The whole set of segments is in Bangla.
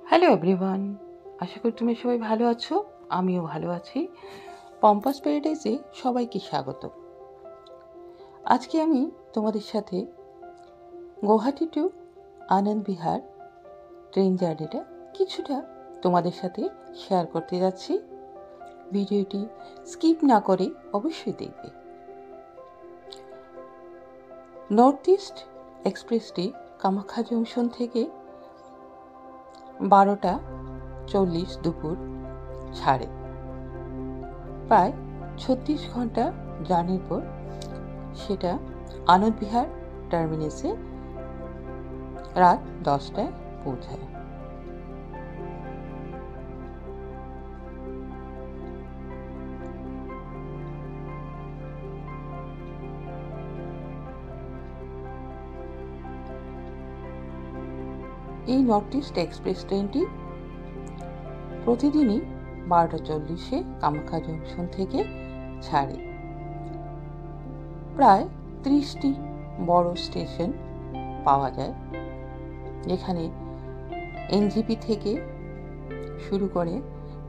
হ্যালো এভরিওয়ান, আশা করি তুমি সবাই ভালো আছো। আমিও ভালো আছি। পম্পাস প্যারাডাইসে সবাইকে স্বাগত। আজকে আমি তোমাদের সাথে গুয়াহাটি টু আনন্দ বিহার ট্রেন জার্নিটা কিছুটা তোমাদের সাথে শেয়ার করতে যাচ্ছি। ভিডিওটি স্কিপ না করে অবশ্যই দেখবে। নর্থ ইস্ট এক্সপ্রেসটি কামাখ্যা জংশন থেকে 12:40 দুপুর ছাড়ে। প্রায় 36 ঘন্টা জার্নির পর সেটা আনন্দ বিহার টার্মিনাসে রাত 10টায় পৌঁছায়। এই নর্থ ইস্ট এক্সপ্রেস ট্রেনটি প্রতিদিনই 12:40 কামাখ্যা জংশন থেকে ছাড়ে। প্রায় 30টি বড় স্টেশন পাওয়া যায়, যেখানে এনজিপি থেকে শুরু করে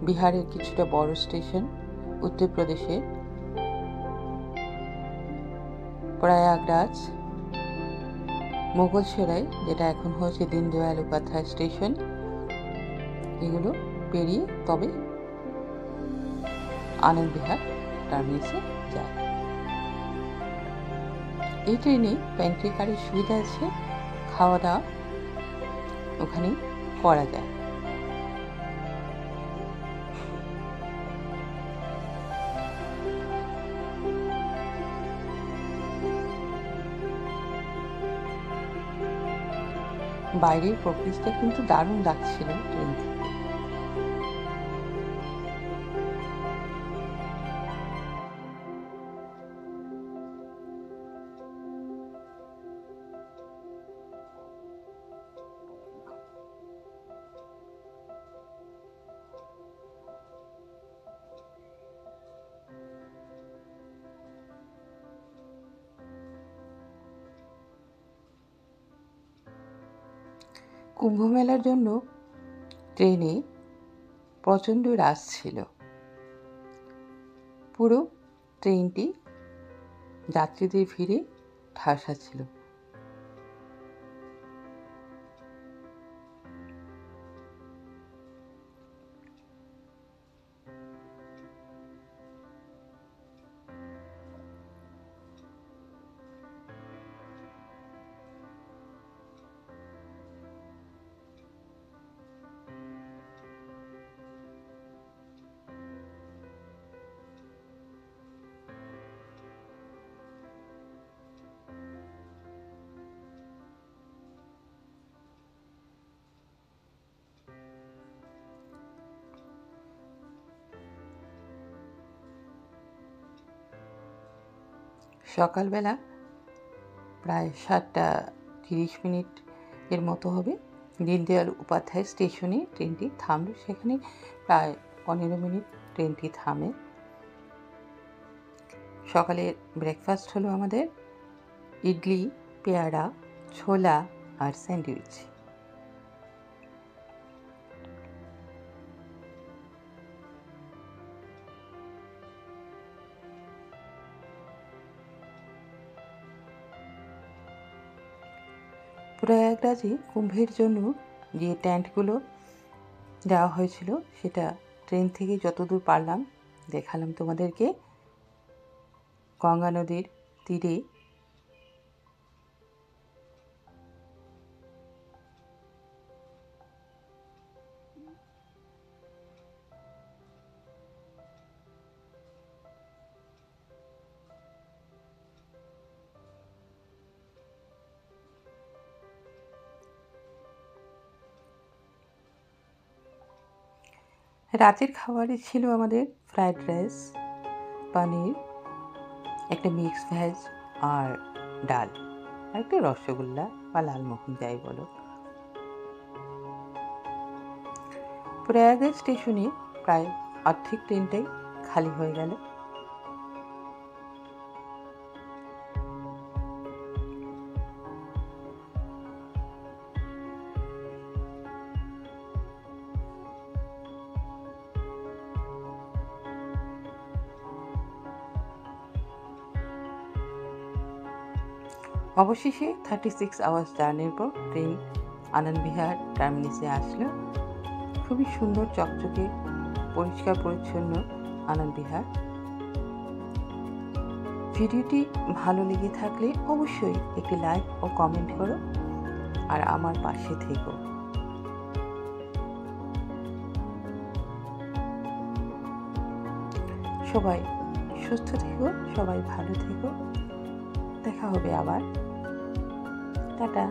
বিহারের কিছুটা বড় স্টেশন, উত্তরপ্রদেশের প্রয়াগরাজ, মুঘলসরাই যেটা এখন হচ্ছে দীনদয়াল উপাধ্যায় স্টেশন, এগুলো পেরিয়ে তবে আনন্দ বিহার টার্মিনাসে যায়। এই ট্রেনে প্যান্ট্রি কারের সুবিধা আছে, খাওয়া দাওয়া ওখানে করা যায়। বাইরের প্রকৃতিটা কিন্তু দারুণ লাগছিল ট্রেন থেকে। কুম্ভ মেলার জন্য ট্রেনে প্রচণ্ড রাশ ছিল। পুরো ট্রেনটি যাত্রীদের ভিড়ে ঠাসা ছিল। সকালবেলা প্রায় 7:30 এর মতো হবে, দীনদয়াল উপাধ্যায় স্টেশনে ট্রেনটি থামল। সেখানে প্রায় 15 মিনিট ট্রেনটি থামে। সকালের ব্রেকফাস্ট হলো আমাদের ইডলি, পেয়ারা, ছোলা আর স্যান্ডউইচ। প্রয়াগরাজে কুম্ভের জন্য যে টেন্টগুলো দেওয়া হয়েছিল সেটা ট্রেন থেকে যতদূর পারলাম দেখালাম তোমাদেরকে। গঙ্গা নদীর তীরে রাতের খাবারে ছিল আমাদের ফ্রাইড রাইস, পনির, একটা মিক্স ভেজ আর ডাল, আর একটা রসগোল্লা বা লালমোহন যাই বলো। প্রয়াগরাজ স্টেশনে প্রায় অর্ধেক ট্রেনটাই খালি হয়ে গেল। অবশেষে 36 আওয়ার্স জার্নির পর ট্রেন আনন্দ বিহার টার্মিনাসে আসলো। খুবই সুন্দর, চকচকে, পরিষ্কার পরিচ্ছন্ন আনন্দ বিহার। ভিডিওটি ভালো লেগে থাকলে অবশ্যই একটি লাইক ও কমেন্ট করো আর আমার পাশে থেকো। সবাই সুস্থ থেকো, সবাই ভালো থেকো। দেখা হবে আবার। টাটা।